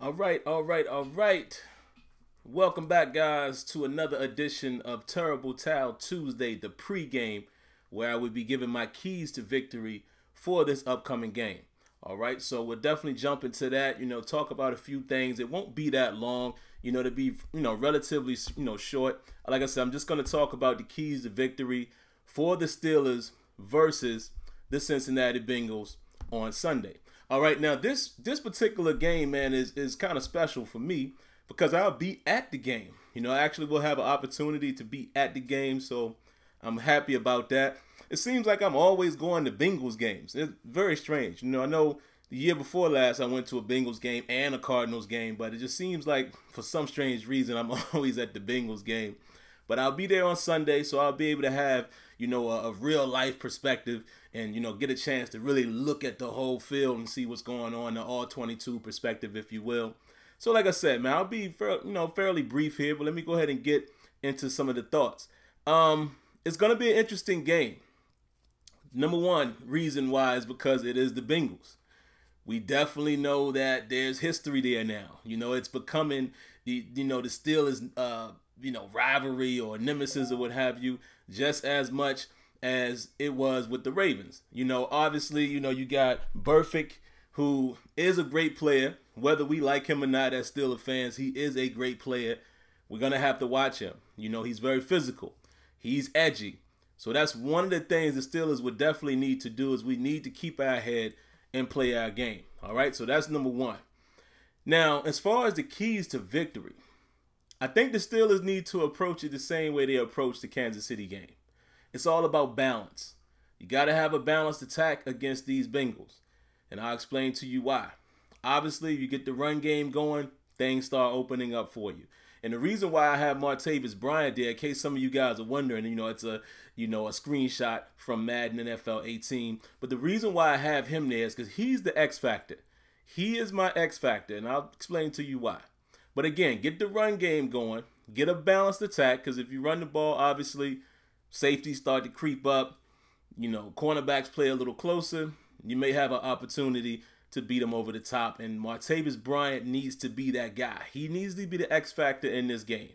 All right. Welcome back, guys, to another edition of Terrible Towel Tuesday, the pregame, where I will be giving my keys to victory for this upcoming game. All right, so we'll definitely jump into that. Talk about a few things. It won't be that long. To be relatively short. Like I said, I'm just going to talk about the keys to victory for the Steelers versus the Cincinnati Bengals on Sunday. All right, now this particular game, man, is kind of special for me because I'll be at the game. I actually will have an opportunity to be at the game, so I'm happy about that. It seems like I'm always going to Bengals games. It's very strange. I know the year before last I went to a Bengals game and a Cardinals game, but it just seems like for some strange reason I'm always at the Bengals game. But I'll be there on Sunday, so I'll be able to have, a real life perspective and, get a chance to really look at the whole field and see what's going on, the all 22 perspective, if you will. So like I said, man, I'll be, fairly brief here, but let me go ahead and get into some of the thoughts. It's going to be an interesting game. Number one reason why is because it is the Bengals. We definitely know that there's history there now. It's becoming the Steelers, rivalry or nemesis or what have you, just as much as it was with the Ravens. Obviously, you got Burfict, who is a great player. Whether we like him or not as Steelers fans, he is a great player. We're going to have to watch him. He's very physical. He's edgy. So that's one of the things the Steelers would definitely need to do is we need to keep our head and play our game. All right, so that's number one. Now, as far as the keys to victory, I think the Steelers need to approach it the same way they approached the Kansas City game. It's all about balance. You got to have a balanced attack against these Bengals, and I'll explain to you why. Obviously, if you get the run game going, things start opening up for you. And the reason why I have Martavis Bryant there, in case some of you guys are wondering, it's a screenshot from Madden NFL 18. But the reason why I have him there is because he's the X factor. He is my X factor, and I'll explain to you why. But again, get the run game going, get a balanced attack, because if you run the ball, obviously, safeties start to creep up. Cornerbacks play a little closer. You may have an opportunity to beat them over the top, and Martavis Bryant needs to be that guy. He needs to be the X factor in this game.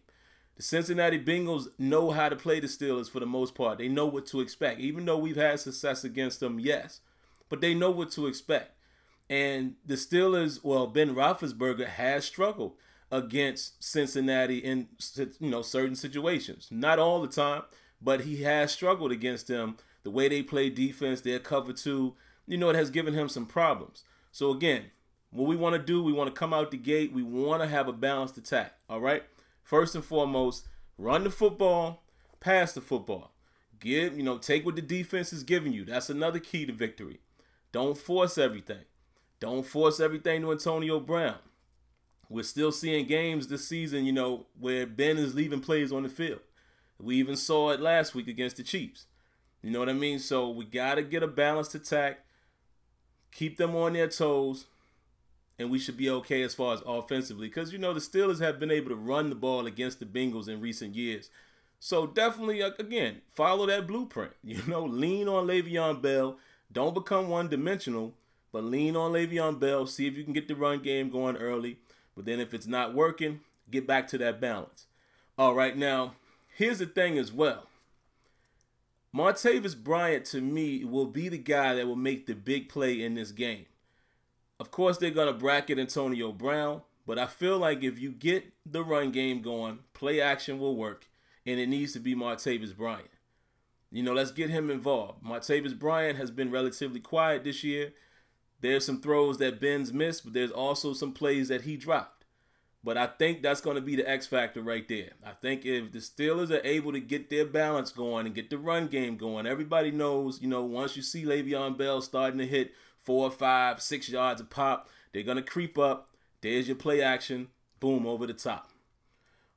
The Cincinnati Bengals know how to play the Steelers for the most part. They know what to expect. Even though we've had success against them, yes, but they know what to expect. And the Steelers, Ben Roethlisberger has struggled against Cincinnati in certain situations. Not all the time, but he has struggled against them. The way they play defense, their cover two, it has given him some problems. So again, what we want to do, we want to come out the gate. We want to have a balanced attack, all right? First and foremost, run the football, pass the football. Take what the defense is giving you. That's another key to victory. Don't force everything. Don't force everything to Antonio Brown. We're still seeing games this season, where Ben is leaving plays on the field. We even saw it last week against the Chiefs. You know what I mean? So we got to get a balanced attack. Keep them on their toes, and we should be okay as far as offensively. Because, the Steelers have been able to run the ball against the Bengals in recent years. So definitely, again, follow that blueprint. Lean on Le'Veon Bell. Don't become one-dimensional, but lean on Le'Veon Bell. See if you can get the run game going early. But then if it's not working, get back to that balance. All right, now, here's the thing as well. Martavis Bryant, to me, will be the guy that will make the big play in this game. Of course, they're going to bracket Antonio Brown, but I feel like if you get the run game going, play action will work, and it needs to be Martavis Bryant. Let's get him involved. Martavis Bryant has been relatively quiet this year. There's some throws that Ben's missed, but there's also some plays that he dropped. But I think that's going to be the X factor right there. I think if the Steelers are able to get their balance going and get the run game going, everybody knows, once you see Le'Veon Bell starting to hit 4, 5, 6 yards a pop, they're going to creep up. There's your play action. Boom, over the top.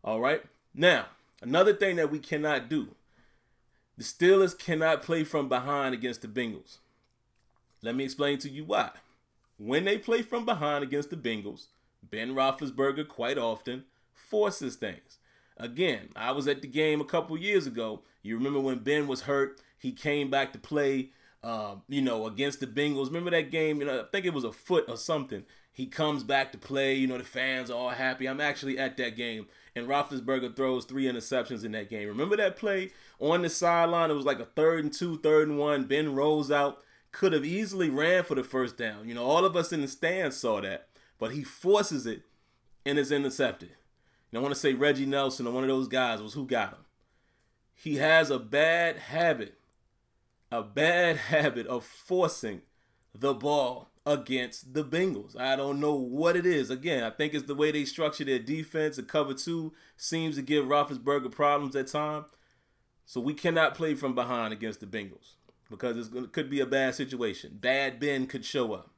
All right. Now, another thing that we cannot do. The Steelers cannot play from behind against the Bengals. Let me explain to you why. When they play from behind against the Bengals, Ben Roethlisberger quite often forces things. Again, I was at the game a couple years ago. You remember when Ben was hurt, he came back to play Against the Bengals. Remember that game? I think it was a foot or something. He comes back to play. The fans are all happy. I'm actually at that game. And Roethlisberger throws 3 interceptions in that game. Remember that play on the sideline? It was like a 3rd and 2, 3rd and 1. Ben rolls out. Could have easily ran for the first down. All of us in the stands saw that. But he forces it, and it's intercepted. And I want to say Reggie Nelson or one of those guys was who got him. He has a bad habit of forcing the ball against the Bengals. I don't know what it is. Again, I think it's the way they structure their defense. The cover 2 seems to give Roethlisberger problems at times. So we cannot play from behind against the Bengals because it could be a bad situation. Bad Ben could show up.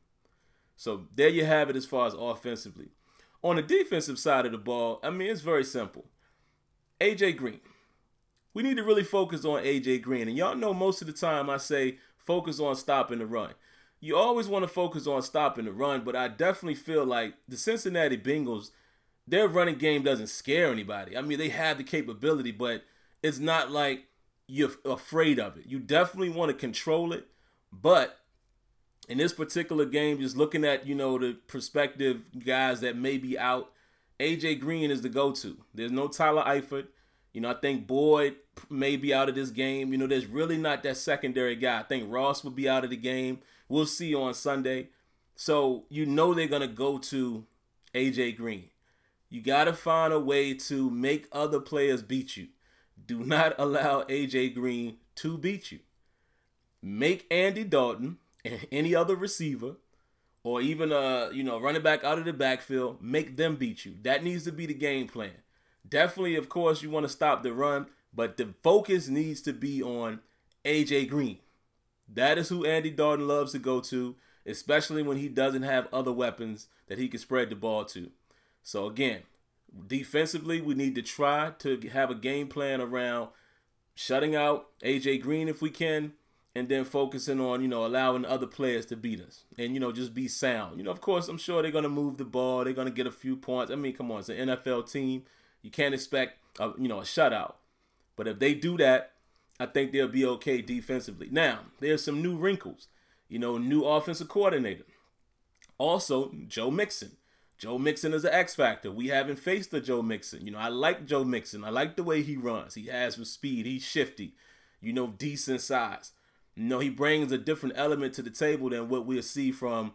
So there you have it as far as offensively. On the defensive side of the ball, it's very simple. A.J. Green. We need to really focus on A.J. Green. And y'all know most of the time I say focus on stopping the run. You always want to focus on stopping the run, but I definitely feel like the Cincinnati Bengals, their running game doesn't scare anybody. They have the capability, but it's not like you're afraid of it. You definitely want to control it, but in this particular game, just looking at, the prospective guys that may be out, A.J. Green is the go-to. There's no Tyler Eifert. I think Boyd may be out of this game. There's really not that secondary guy. I think Ross will be out of the game. We'll see on Sunday. So, they're going to go to A.J. Green. You got to find a way to make other players beat you. Do not allow A.J. Green to beat you. Make Andy Dalton and any other receiver or even running back out of the backfield, make them beat you. That needs to be the game plan. Definitely, of course, you want to stop the run, but the focus needs to be on A.J. Green. That is who Andy Dalton loves to go to, especially when he doesn't have other weapons that he can spread the ball to. So, again, defensively, we need to try to have a game plan around shutting out A.J. Green if we can, and then focusing on, allowing other players to beat us and, just be sound. Of course, I'm sure they're going to move the ball. They're going to get a few points. Come on, it's an NFL team. You can't expect, a shutout. But if they do that, I think they'll be okay defensively. Now, there's some new wrinkles. New offensive coordinator. Also, Joe Mixon. Joe Mixon is an X factor. We haven't faced the Joe Mixon. I like Joe Mixon. I like the way he runs. He has some speed. He's shifty. Decent size. He brings a different element to the table than what we'll see from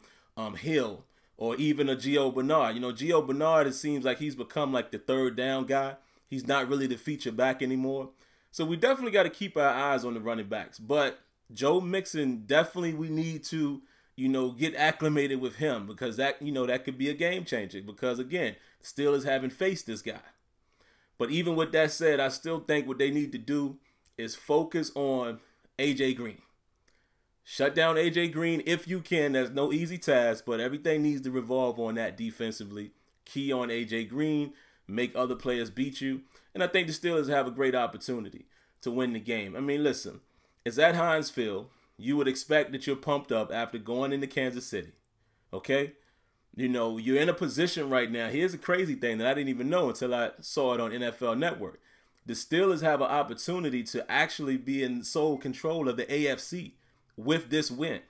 Hill or even a Gio Bernard. Gio Bernard, it seems like he's become like the third down guy. He's not really the feature back anymore. So we definitely got to keep our eyes on the running backs. But Joe Mixon, definitely we need to, get acclimated with him because that, that could be a game changer because, again, Steelers haven't faced this guy. But even with that said, I still think what they need to do is focus on A.J. Green. Shut down A.J. Green if you can. There's no easy task, but everything needs to revolve on that defensively. Key on A.J. Green, make other players beat you. And I think the Steelers have a great opportunity to win the game. Listen, it's at Heinz Field. You would expect that you're pumped up after going into Kansas City. Okay? You're in a position right now. Here's a crazy thing that I didn't even know until I saw it on NFL Network. The Steelers have an opportunity to actually be in sole control of the AFC with this win.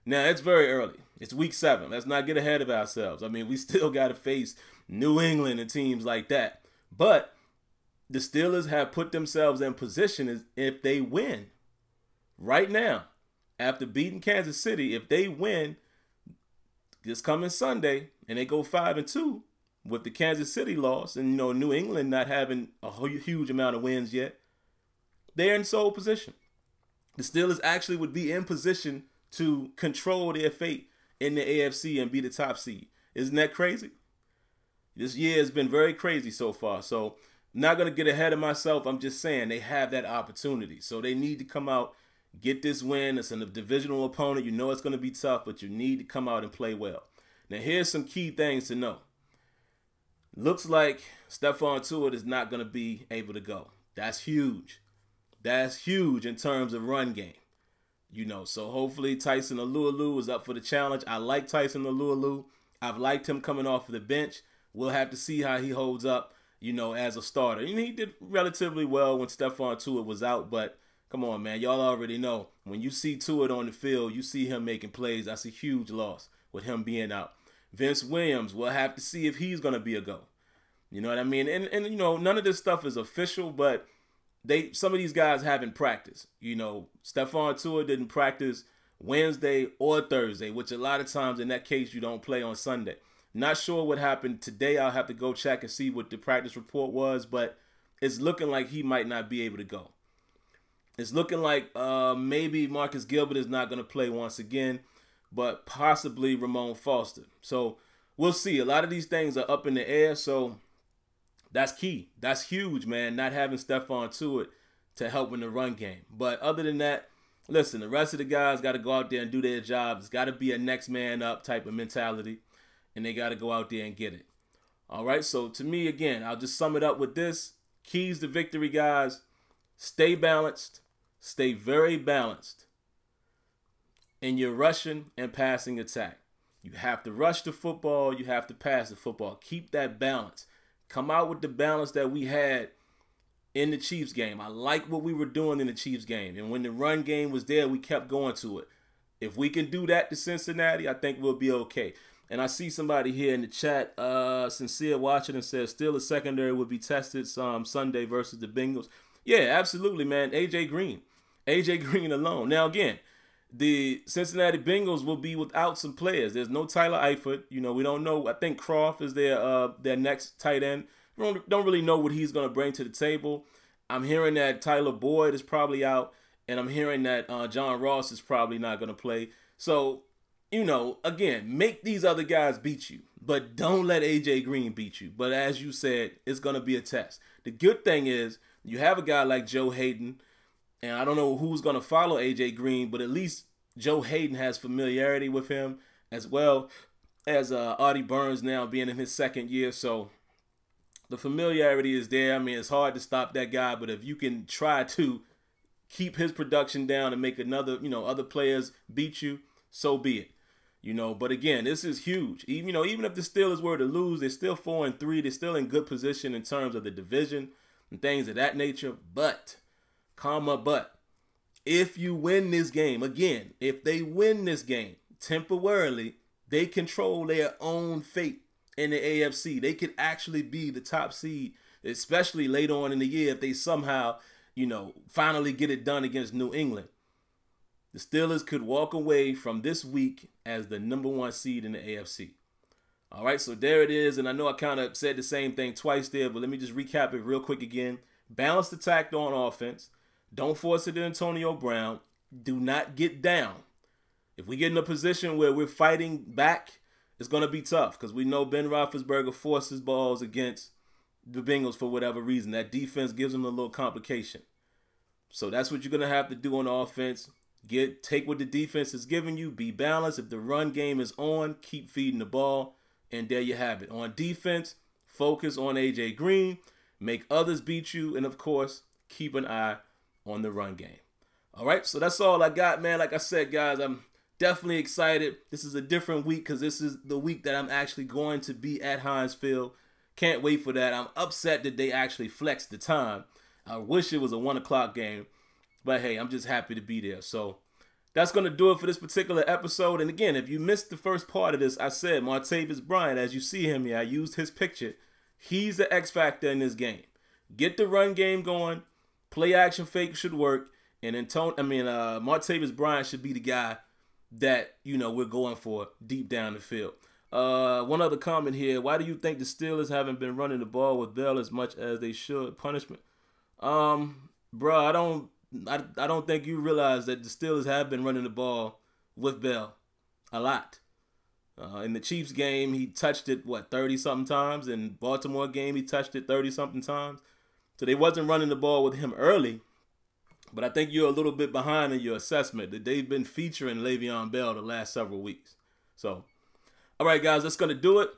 Now, it's very early. It's week 7. Let's not get ahead of ourselves. We still got to face New England and teams like that. But the Steelers have put themselves in position as if they win right now, after beating Kansas City, if they win this coming Sunday and they go 5-2 with the Kansas City loss and, New England not having a huge amount of wins yet, they're in sole position. The Steelers actually would be in position to control their fate in the AFC and be the top seed. Isn't that crazy? This year has been very crazy so far. So I'm not going to get ahead of myself. I'm just saying they have that opportunity. So they need to come out, get this win. It's a divisional opponent. It's going to be tough, but you need to come out and play well. Now, here's some key things to know. Looks like Stephon Tuitt is not going to be able to go. That's huge. That's huge in terms of run game. So hopefully Tyson Alualu is up for the challenge. I like Tyson Alualu. I've liked him coming off of the bench. We'll have to see how he holds up, as a starter. He did relatively well when Stephon Tuitt was out, but Come on, man. Y'all already know. When you see Tua on the field, you see him making plays. That's a huge loss with him being out. Vince Williams, we'll have to see if he's going to be a go. You know what I mean? And you know, none of this stuff is official, but some of these guys haven't practiced. You know, Stephon Tua didn't practice Wednesday or Thursday, which a lot of times in that case you don't play on Sunday. Not sure what happened today. I'll have to go check and see what the practice report was, but it's looking like he might not be able to go. It's looking like maybe Marcus Gilbert is not going to play once again, but possibly Ramon Foster. So we'll see. A lot of these things are up in the air, so that's key. That's huge, man, not having Stephon Tua to help in the run game. But other than that, listen, the rest of the guys got to go out there and do their jobs. It's got to be a next man up type of mentality, and they got to go out there and get it. All right, so to me, again, I'll just sum it up with this. Keys to victory, guys. Stay balanced. Stay very balanced in your rushing and passing attack. You have to rush the football. You have to pass the football. Keep that balance. Come out with the balance that we had in the Chiefs game. I like what we were doing in the Chiefs game. And when the run game was there, we kept going to it. If we can do that to Cincinnati, I think we'll be okay. And I see somebody here in the chat, Sincere Washington says, still a secondary will be tested Sunday versus the Bengals. Yeah, absolutely, man. AJ Green alone. Now, again, the Cincinnati Bengals will be without some players. There's no Tyler Eifert. You know, we don't know. I think Croft is their next tight end. We don't really know what he's going to bring to the table. I'm hearing that Tyler Boyd is probably out, and I'm hearing that John Ross is probably not going to play. So, you know, again, make these other guys beat you, but don't let AJ Green beat you. But as you said, it's going to be a test. The good thing is you have a guy like Joe Hayden, and I don't know who's going to follow AJ Green, but at least Joe Hayden has familiarity with him, as well as Artie Burns now being in his second year. So the familiarity is there. I mean, it's hard to stop that guy, but if you can try to keep his production down and make other players beat you, so be it. You know, but again, this is huge. Even if the Steelers were to lose, they're still 4-3. They're still in good position in terms of the division and things of that nature. But, if you win this game, again, if they win this game temporarily, they control their own fate in the AFC. They could actually be the top seed, especially later on in the year if they somehow, finally get it done against New England. The Steelers could walk away from this week as the #1 seed in the AFC. All right, so there it is. And I know I kind of said the same thing twice there, but let me just recap it real quick again. Balanced attack on offense. Don't force it to Antonio Brown. Do not get down. If we get in a position where we're fighting back, it's going to be tough because we know Ben Roethlisberger forces balls against the Bengals for whatever reason. That defense gives them a little complication. So that's what you're going to have to do on offense. Take what the defense is giving you. Be balanced. If the run game is on, keep feeding the ball. And there you have it. On defense, focus on AJ Green. Make others beat you. And, of course, keep an eye on the run game. All right, so that's all I got, man. Like I said, guys, I'm definitely excited. This is a different week because this is the week that I'm actually going to be at Heinz Field. Can't wait for that. I'm upset that they actually flexed the time. I wish it was a 1 o'clock game. But, hey, I'm just happy to be there. So that's going to do it for this particular episode. And, again, if you missed the first part of this, I said Martavis Bryant, as you see him here, I used his picture. He's the X factor in this game. Get the run game going. Play action fake should work. And Martavis Bryant should be the guy that, we're going for deep down the field. One other comment here. Why do you think the Steelers haven't been running the ball with Bell as much as they should? Punishment. Bro, I don't think you realize that the Steelers have been running the ball with Bell a lot. In the Chiefs game, he touched it, 30-something times? In Baltimore game, he touched it 30-something times. So they wasn't running the ball with him early. But I think you're a little bit behind in your assessment that they've been featuring Le'Veon Bell the last several weeks. So, all right, guys, that's going to do it.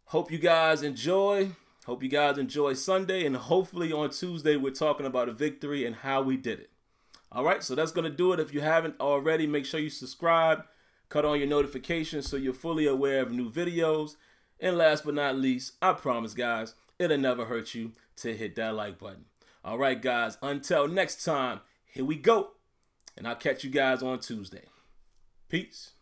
Hope you guys enjoy. Hope you guys enjoy Sunday, and hopefully on Tuesday we're talking about a victory and how we did it. All right, so that's going to do it. If you haven't already, make sure you subscribe, cut on your notifications so you're fully aware of new videos. And last but not least, I promise, guys, it'll never hurt you to hit that like button. All right, guys, until next time, Here we go. And I'll catch you guys on Tuesday. Peace.